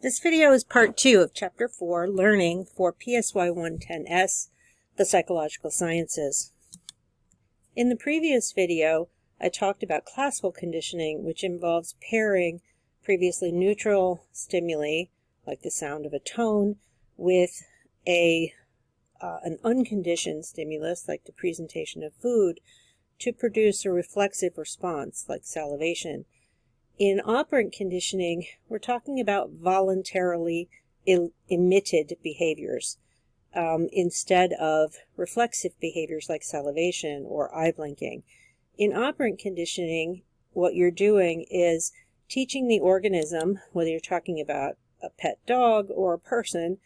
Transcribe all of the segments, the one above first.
This video is part 2 of Chapter 4, Learning for PSY 110S, the Psychological Sciences. In the previous video, I talked about classical conditioning, which involves pairing previously neutral stimuli, like the sound of a tone, with an unconditioned stimulus, like the presentation of food, to produce a reflexive response, like salivation. In operant conditioning, we're talking about voluntarily emitted behaviors instead of reflexive behaviors like salivation or eye blinking. In operant conditioning, what you're doing is teaching the organism, whether you're talking about a pet dog or a person,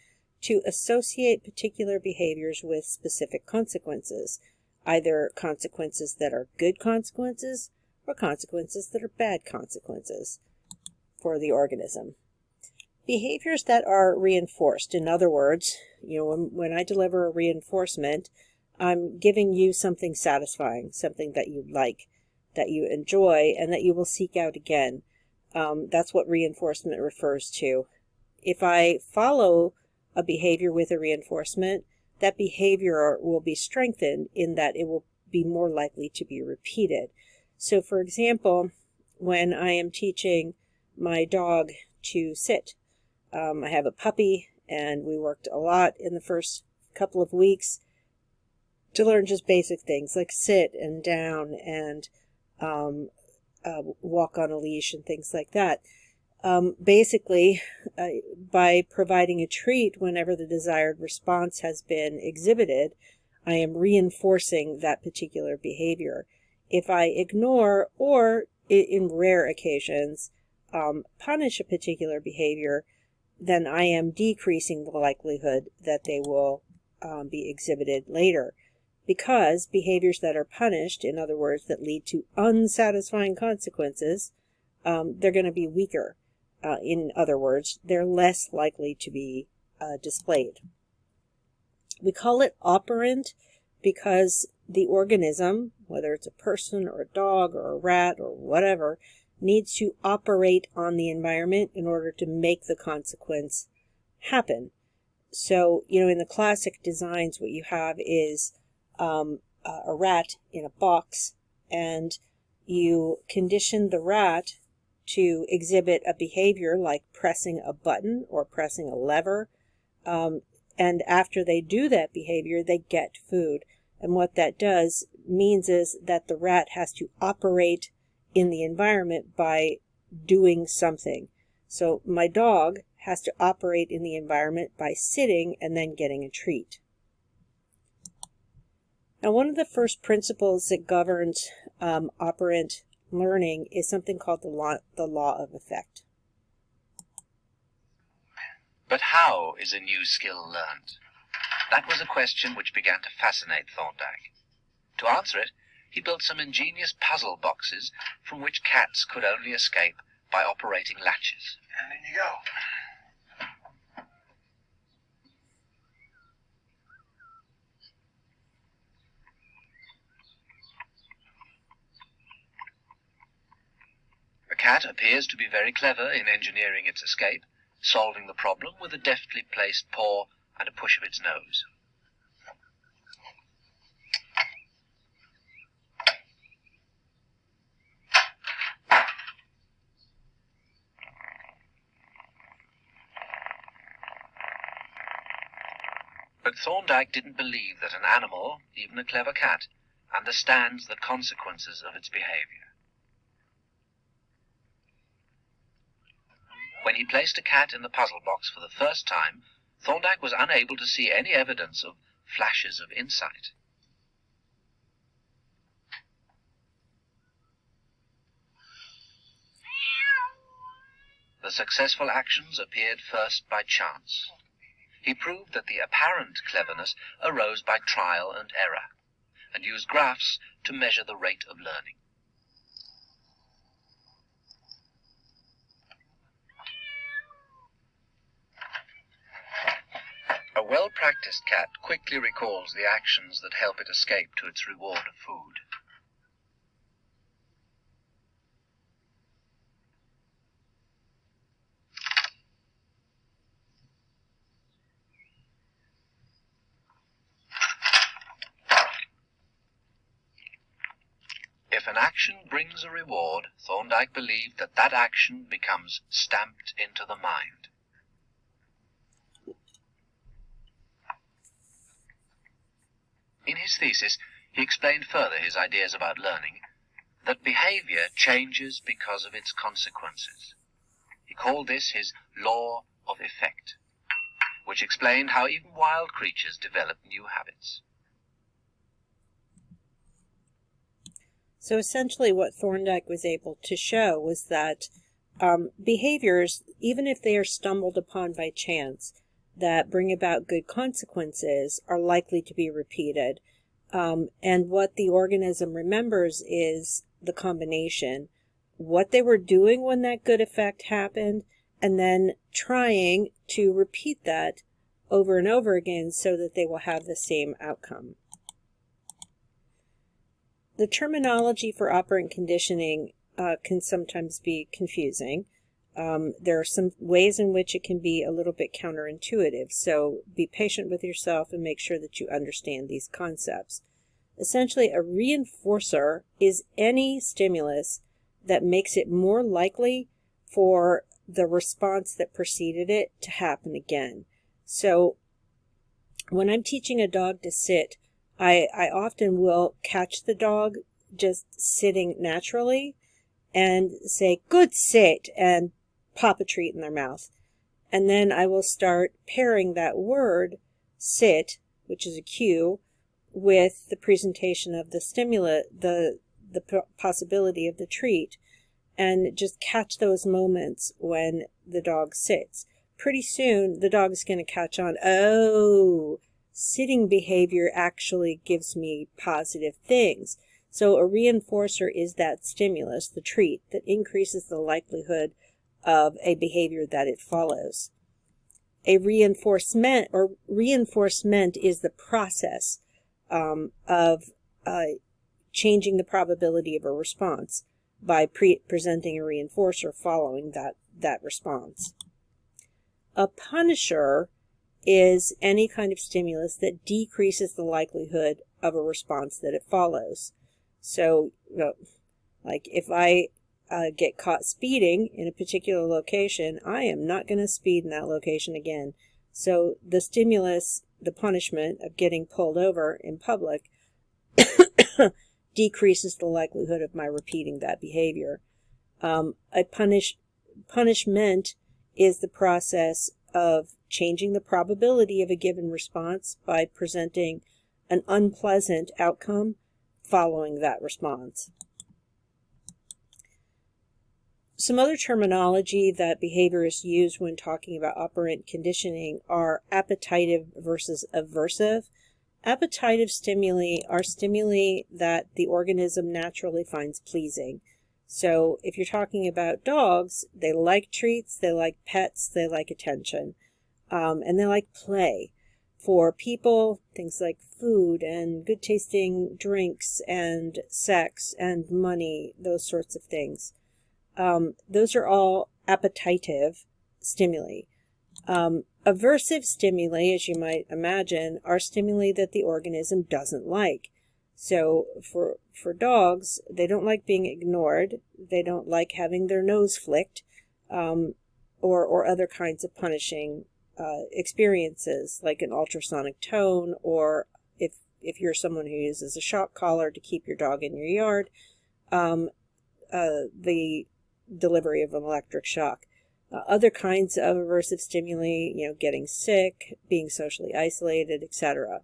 to associate particular behaviors with specific consequences, either consequences that are good consequences or consequences that are bad consequences for the organism. Behaviors that are reinforced, in other words, when I deliver a reinforcement, I'm giving you something satisfying, something that you like, that you enjoy, and that you will seek out again. That's what reinforcement refers to. If I follow a behavior with a reinforcement, that behavior will be strengthened in that it will be more likely to be repeated. So, for example, when I am teaching my dog to sit, I have a puppy, and we worked a lot in the first couple of weeks to learn just basic things like sit and down and walk on a leash and things like that. Basically, by providing a treat whenever the desired response has been exhibited, I am reinforcing that particular behavior. If I ignore or, in rare occasions, punish a particular behavior, then I am decreasing the likelihood that they will be exhibited later. Because behaviors that are punished, in other words, that lead to unsatisfying consequences, they're going to be weaker. In other words, they're less likely to be displayed. We call it operant because the organism, whether it's a person or a dog or a rat or whatever, needs to operate on the environment in order to make the consequence happen. So, in the classic designs, what you have is a rat in a box, and you condition the rat to exhibit a behavior like pressing a button or pressing a lever, and after they do that behavior, they get food. And what that does means is that the rat has to operate in the environment by doing something. So my dog has to operate in the environment by sitting and then getting a treat. Now, one of the first principles that governs operant learning is something called the law of effect. But how is a new skill learned? That was a question which began to fascinate Thorndike. To answer it, he built some ingenious puzzle boxes from which cats could only escape by operating latches. And in you go. The cat appears to be very clever in engineering its escape, solving the problem with a deftly placed paw and a push of its nose. But Thorndike didn't believe that an animal, even a clever cat, understands the consequences of its behavior. When he placed a cat in the puzzle box for the first time, Thorndike was unable to see any evidence of flashes of insight. The successful actions appeared first by chance. He proved that the apparent cleverness arose by trial and error, and used graphs to measure the rate of learning. A well-practiced cat quickly recalls the actions that help it escape to its reward of food. If an action brings a reward, Thorndike believed that that action becomes stamped into the mind. In his thesis, he explained further his ideas about learning, that behavior changes because of its consequences. He called this his law of effect, which explained how even wild creatures develop new habits. So essentially what Thorndike was able to show was that behaviors, even if they are stumbled upon by chance, that bring about good consequences, are likely to be repeated. And what the organism remembers is the combination, what they were doing when that good effect happened, and then trying to repeat that over and over again so that they will have the same outcome. The terminology for operant conditioning can sometimes be confusing. There are some ways in which it can be a little bit counterintuitive, so be patient with yourself and make sure that you understand these concepts. Essentially, a reinforcer is any stimulus that makes it more likely for the response that preceded it to happen again. So when I'm teaching a dog to sit, I often will catch the dog just sitting naturally and say, "Good sit," and pop a treat in their mouth. And then I will start pairing that word, sit, which is a cue, with the presentation of the stimulus, the possibility of the treat, and just catch those moments when the dog sits. Pretty soon, the dog is going to catch on, oh, sitting behavior actually gives me positive things. So a reinforcer is that stimulus, the treat, that increases the likelihood of a behavior that it follows. A reinforcement is the process of changing the probability of a response by presenting a reinforcer following that response. A punisher is any kind of stimulus that decreases the likelihood of a response that it follows. So, like if I get caught speeding in a particular location, I am not going to speed in that location again. So the stimulus, the punishment of getting pulled over in public decreases the likelihood of my repeating that behavior. A punishment is the process of changing the probability of a given response by presenting an unpleasant outcome following that response. Some other terminology that behaviorists use when talking about operant conditioning are appetitive versus aversive. Appetitive stimuli are stimuli that the organism naturally finds pleasing. So if you're talking about dogs, they like treats, they like pets, they like attention, and they like play. For people, things like food and good tasting drinks and sex and money, those sorts of things. Those are all appetitive stimuli. Aversive stimuli, as you might imagine, are stimuli that the organism doesn't like. So for dogs, they don't like being ignored, they don't like having their nose flicked, or other kinds of punishing experiences, like an ultrasonic tone, or if you're someone who uses a shock collar to keep your dog in your yard, the delivery of an electric shock. Other kinds of aversive stimuli, getting sick, being socially isolated, etc.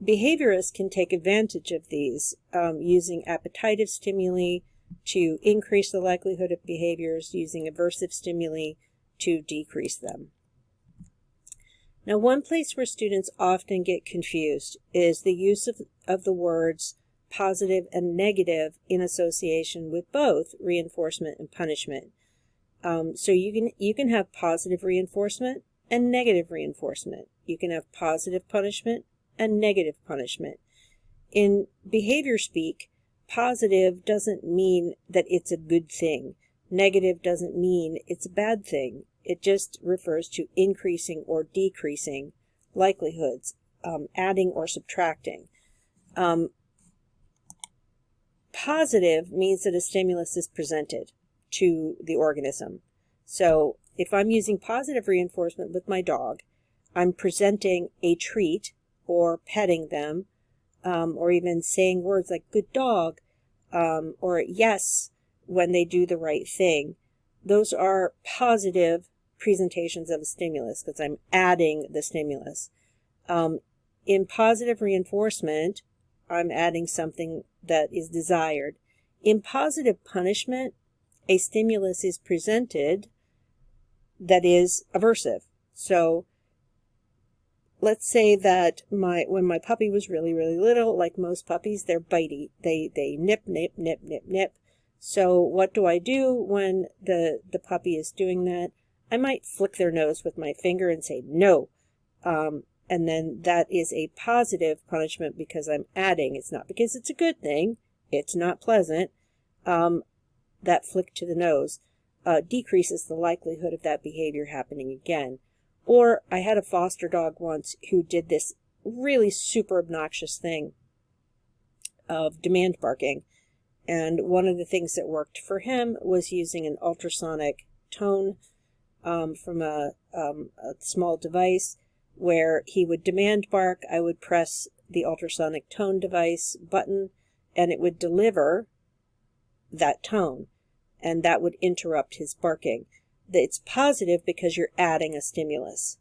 Behaviorists can take advantage of these using appetitive stimuli to increase the likelihood of behaviors, using aversive stimuli to decrease them. Now, one place where students often get confused is the use of the words positive and negative in association with both reinforcement and punishment. So you can have positive reinforcement and negative reinforcement. You can have positive punishment and negative punishment. In behavior speak, positive doesn't mean that it's a good thing. Negative doesn't mean it's a bad thing. It just refers to increasing or decreasing likelihoods, adding or subtracting. Positive means that a stimulus is presented to the organism. So if I'm using positive reinforcement with my dog, I'm presenting a treat or petting them, or even saying words like good dog, or yes when they do the right thing. Those are positive presentations of a stimulus because I'm adding the stimulus. In positive reinforcement, I'm adding something that is desired. In positive punishment, a stimulus is presented that is aversive. So let's say that when my puppy was really, really little, like most puppies, they're bitey. They nip, nip, nip, nip, nip. So what do I do when the puppy is doing that? I might flick their nose with my finger and say no. And then that is a positive punishment because I'm adding. It's not because it's a good thing. It's not pleasant. That flick to the nose decreases the likelihood of that behavior happening again. Or I had a foster dog once who did this really super obnoxious thing of demand barking. And one of the things that worked for him was using an ultrasonic tone from a small device where he would demand bark. I would press the ultrasonic tone device button and it would deliver that tone, and that would interrupt his barking. It's positive because you're adding a stimulus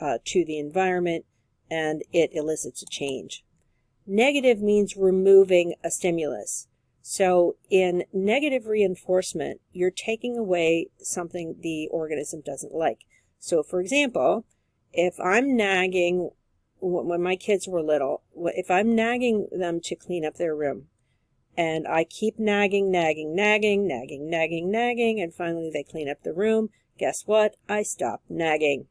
to the environment and it elicits a change. Negative means removing a stimulus. So in negative reinforcement, you're taking away something the organism doesn't like. So for example, if I'm nagging, when my kids were little, if I'm nagging them to clean up their room, and I keep nagging, nagging, nagging, nagging, nagging, nagging, and finally they clean up the room, guess what? I stop nagging.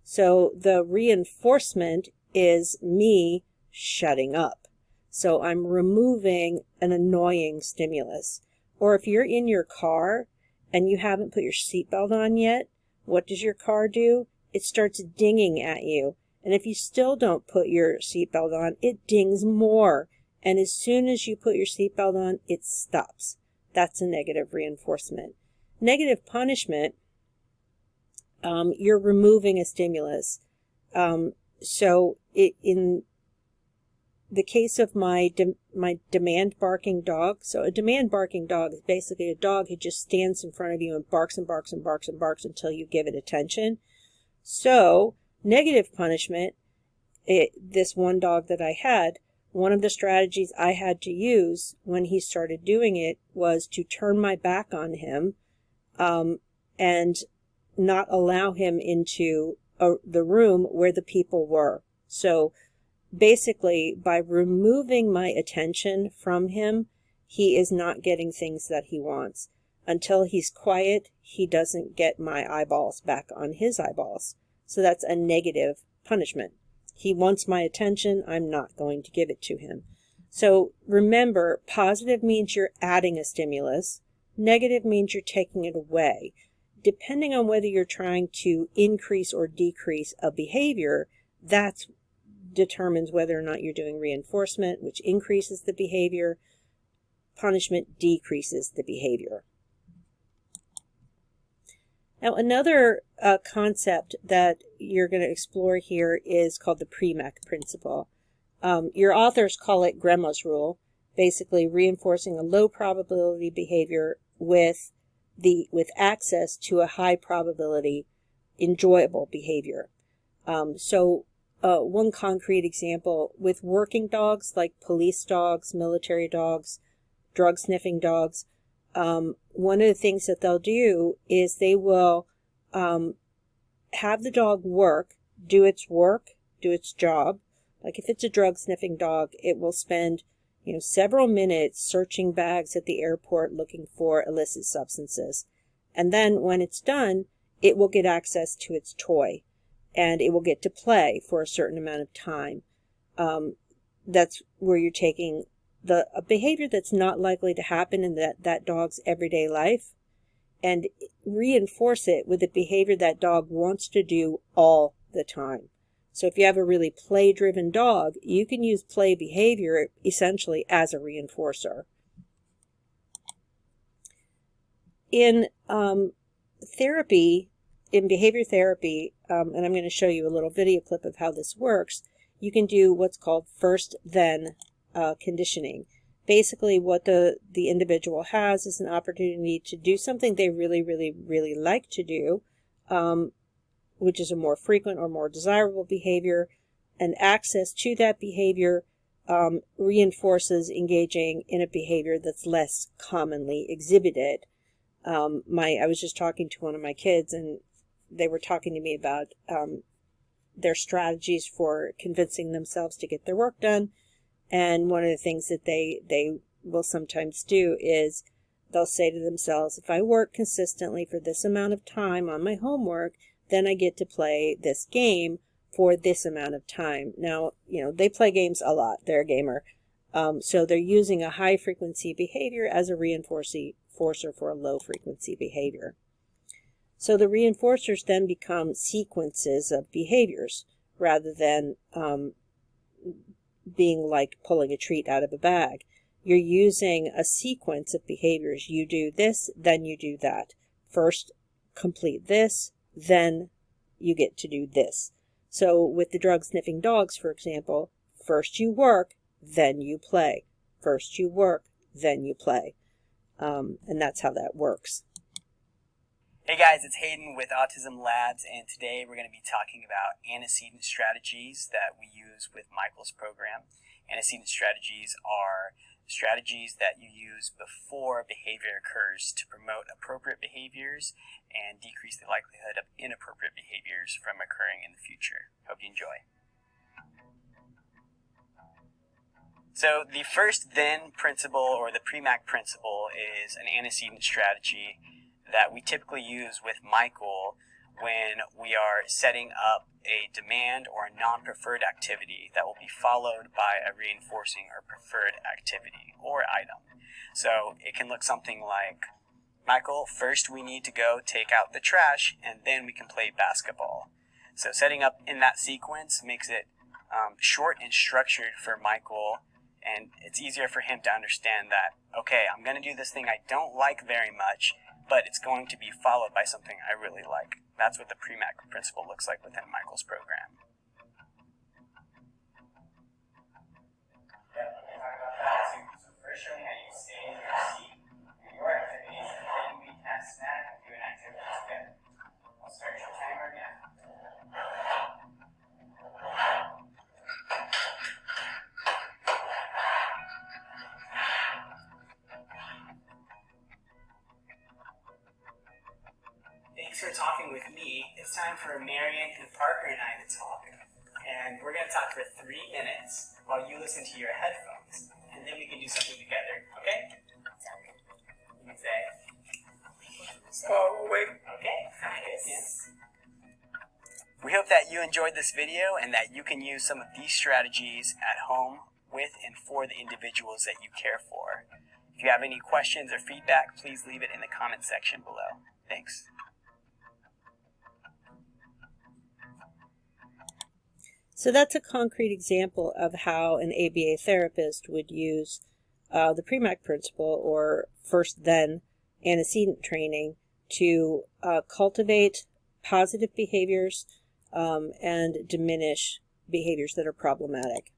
So the reinforcement is me shutting up. So I'm removing an annoying stimulus. Or if you're in your car and you haven't put your seatbelt on yet, what does your car do? It starts dinging at you. And if you still don't put your seatbelt on, it dings more. And as soon as you put your seatbelt on, it stops. That's a negative reinforcement. Negative punishment, you're removing a stimulus. So in the case of my demand barking dog, so a demand barking dog is basically a dog who just stands in front of you and barks and barks and barks and barks until you give it attention. So negative punishment, this one dog that I had, one of the strategies I had to use when he started doing it was to turn my back on him and not allow him into the room where the people were. So basically, by removing my attention from him, he is not getting things that he wants. Until he's quiet, he doesn't get my eyeballs back on his eyeballs. So that's a negative punishment. He wants my attention, I'm not going to give it to him. So remember, positive means you're adding a stimulus. Negative means you're taking it away. Depending on whether you're trying to increase or decrease a behavior, that determines whether or not you're doing reinforcement, which increases the behavior. Punishment decreases the behavior. Now, another concept that you're going to explore here is called the Premack principle. Your authors call it Grandma's rule, basically reinforcing a low probability behavior with access to a high probability enjoyable behavior. One concrete example with working dogs like police dogs, military dogs, drug sniffing dogs, one of the things that they'll do is they will have the dog do its job. Like if it's a drug sniffing dog, it will spend several minutes searching bags at the airport looking for illicit substances. And then when it's done, it will get access to its toy and it will get to play for a certain amount of time. That's where you're taking a behavior that's not likely to happen in that dog's everyday life and reinforce it with a behavior that dog wants to do all the time. So if you have a really play-driven dog, you can use play behavior essentially as a reinforcer. In therapy, in behavior therapy, and I'm going to show you a little video clip of how this works, you can do what's called first-then conditioning. Basically, what the individual has is an opportunity to do something they really, really, really like to do, which is a more frequent or more desirable behavior, and access to that behavior reinforces engaging in a behavior that's less commonly exhibited. I was just talking to one of my kids, and they were talking to me about their strategies for convincing themselves to get their work done. And one of the things that they will sometimes do is they'll say to themselves, if I work consistently for this amount of time on my homework, then I get to play this game for this amount of time. Now, they play games a lot. They're a gamer. So they're using a high frequency behavior as a reinforcer for a low frequency behavior. So the reinforcers then become sequences of behaviors rather than being like pulling a treat out of a bag. You're using a sequence of behaviors. You do this, then you do that. First, complete this, then you get to do this. So with the drug-sniffing dogs, for example, first you work, then you play. First you work, then you play. And that's how that works. Hey guys, it's Hayden with Autism Labs, and today we're going to be talking about antecedent strategies that we use with Michael's program. Antecedent strategies are strategies that you use before behavior occurs to promote appropriate behaviors and decrease the likelihood of inappropriate behaviors from occurring in the future. Hope you enjoy. So the first then principle, or the PSY principle, is an antecedent strategy that we typically use with Michael when we are setting up a demand or a non-preferred activity that will be followed by a reinforcing or preferred activity or item. So it can look something like, Michael, first we need to go take out the trash and then we can play basketball. So setting up in that sequence makes it short and structured for Michael, and it's easier for him to understand that, okay, I'm going to do this thing I don't like very much, but it's going to be followed by something I really like. That's what the PSY principle looks like within Michael's program. Yeah, we talk about that too. So first showing how you stay in your seat in your activities, and then we can snack and do an activity together. I'll start your timer again. Thanks for talking with me. It's time for Marion and Parker and I to talk. And we're going to talk for 3 minutes while you listen to your headphones. And then we can do something together. Okay? You can say, Oh, wait. okay. Yes. We hope that you enjoyed this video and that you can use some of these strategies at home with and for the individuals that you care for. If you have any questions or feedback, please leave it in the comment section below. Thanks. So that's a concrete example of how an ABA therapist would use the PSY principle, or first-then antecedent training, to cultivate positive behaviors and diminish behaviors that are problematic.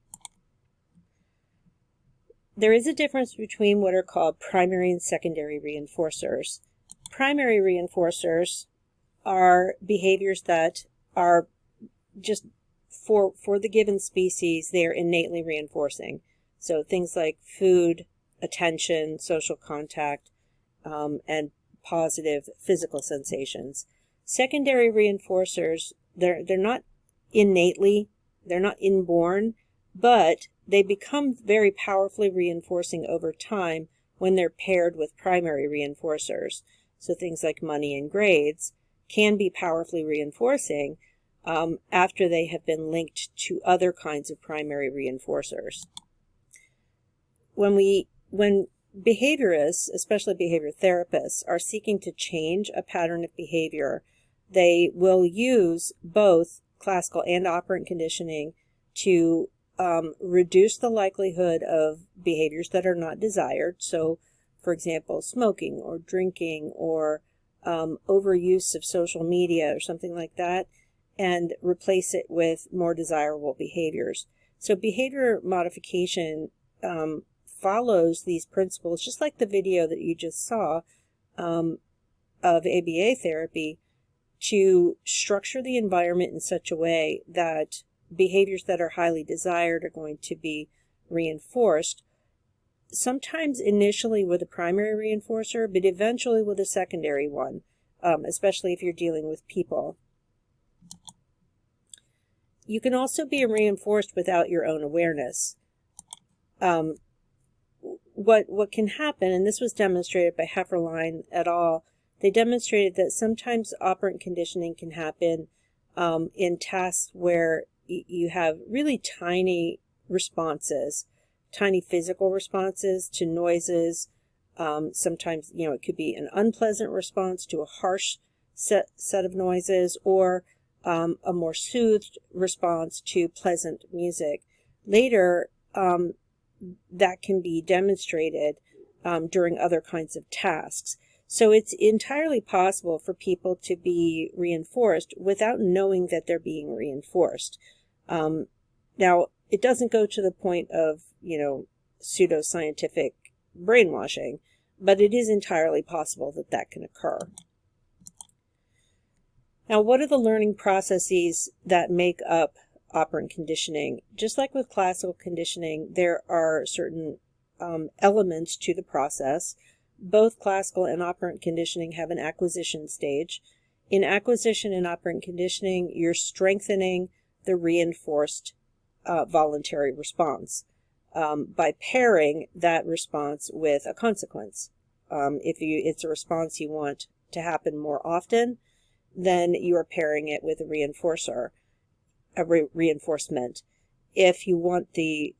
There is a difference between what are called primary and secondary reinforcers. Primary reinforcers are behaviors that are just for the given species, they are innately reinforcing. So things like food, attention, social contact, and positive physical sensations. Secondary reinforcers, they're not innately, they're not inborn, but they become very powerfully reinforcing over time when they're paired with primary reinforcers. So things like money and grades can be powerfully reinforcing after they have been linked to other kinds of primary reinforcers. When behaviorists, especially behavior therapists, are seeking to change a pattern of behavior, they will use both classical and operant conditioning to reduce the likelihood of behaviors that are not desired. So, for example, smoking or drinking or overuse of social media or something like that, and replace it with more desirable behaviors. So behavior modification follows these principles, just like the video that you just saw of ABA therapy, to structure the environment in such a way that behaviors that are highly desired are going to be reinforced, sometimes initially with a primary reinforcer, but eventually with a secondary one, especially if you're dealing with people. You can also be reinforced without your own awareness. What can happen, and this was demonstrated by Hefferline et al., they demonstrated that sometimes operant conditioning can happen in tasks where you have really tiny responses, tiny physical responses to noises. Sometimes, it could be an unpleasant response to a harsh set of noises, or a more soothed response to pleasant music. Later, that can be demonstrated during other kinds of tasks. So it's entirely possible for people to be reinforced without knowing that they're being reinforced. Now, it doesn't go to the point of, pseudoscientific brainwashing, but it is entirely possible that that can occur. Now, what are the learning processes that make up operant conditioning? Just like with classical conditioning, there are certain elements to the process. Both classical and operant conditioning have an acquisition stage. In acquisition and operant conditioning, you're strengthening the reinforced voluntary response by pairing that response with a consequence. If it's a response you want to happen more often, then you are pairing it with a reinforcer, reinforcement. If you want the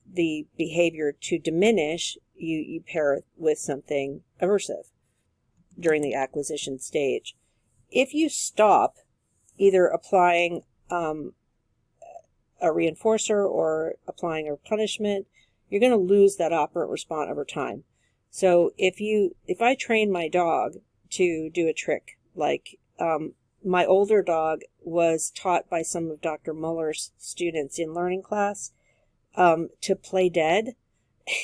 behavior to diminish, you pair it with something aversive during the acquisition stage. If you stop either applying a reinforcer or applying a punishment, you're going to lose that operant response over time. So if I train my dog to do a trick, like my older dog was taught by some of Dr. Muller's students in learning class to play dead,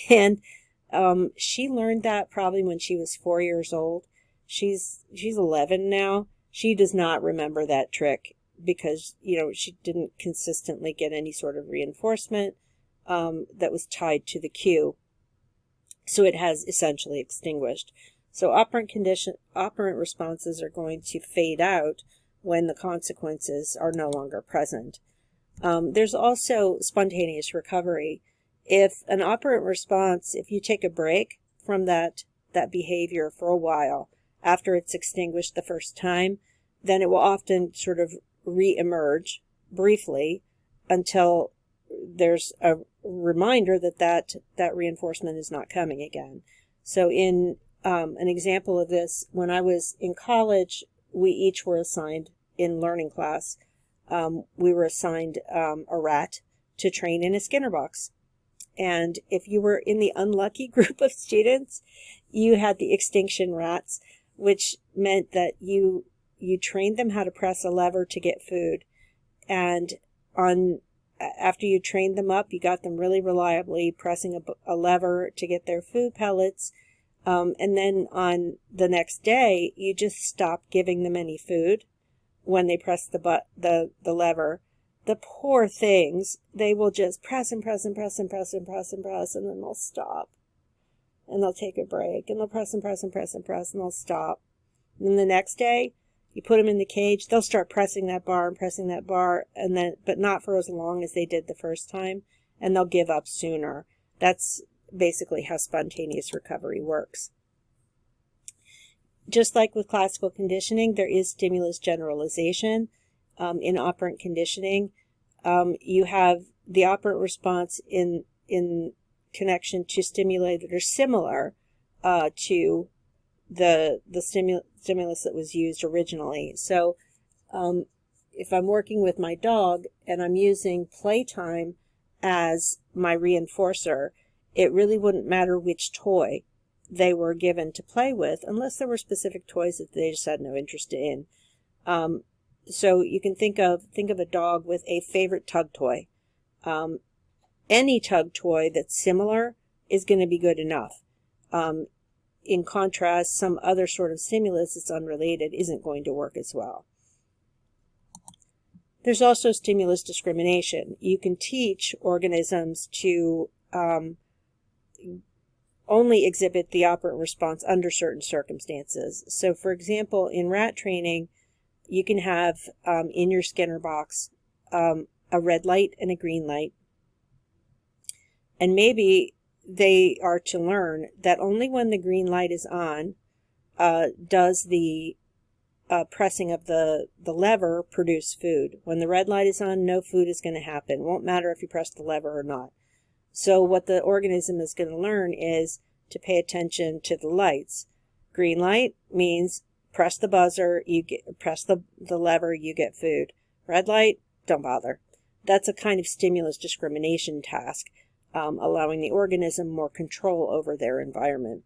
and she learned that probably when she was 4 years old. She's 11 now. She does not remember that trick because, she didn't consistently get any sort of reinforcement that was tied to the cue. So it has essentially extinguished. So operant responses are going to fade out when the consequences are no longer present. There's also spontaneous recovery. If an operant response, if you take a break from that behavior for a while after it's extinguished the first time, then it will often sort of re-emerge briefly until there's a reminder that reinforcement is not coming again. So in an example of this, when I was in college, we each were assigned in learning class, we were assigned a rat to train in a Skinner box. And if you were in the unlucky group of students, you had the extinction rats, which meant that you trained them how to press a lever to get food. And after you trained them up, you got them really reliably pressing a lever to get their food pellets. And then on the next day, you just stopped giving them any food when they press the lever. The poor things, they will just press and press and press and press and press and press, and then they'll stop. And they'll take a break, and they'll press and press and press and press, and they'll stop. And then the next day, you put them in the cage, they'll start pressing that bar, and then, but not for as long as they did the first time, and they'll give up sooner. That's basically how spontaneous recovery works. Just like with classical conditioning, there is stimulus generalization. In operant conditioning, you have the operant response in connection to stimuli that are similar to the stimulus that was used originally. So if I'm working with my dog and I'm using playtime as my reinforcer, it really wouldn't matter which toy they were given to play with, unless there were specific toys that they just had no interest in. So you can think of a dog with a favorite tug toy. Any tug toy that's similar is going to be good enough. In contrast, some other sort of stimulus that's unrelated isn't going to work as well. There's also stimulus discrimination. You can teach organisms to only exhibit the operant response under certain circumstances. So, for example, in rat training, you can have in your Skinner box a red light and a green light. And maybe they are to learn that only when the green light is on does the pressing of the lever produce food. When the red light is on, no food is going to happen. It won't matter if you press the lever or not. So what the organism is going to learn is to pay attention to the lights. Green light means press the buzzer, press the lever, you get food. Red light, don't bother. That's a kind of stimulus discrimination task, allowing the organism more control over their environment.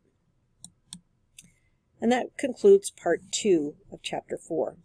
And that concludes part 2 of chapter 4.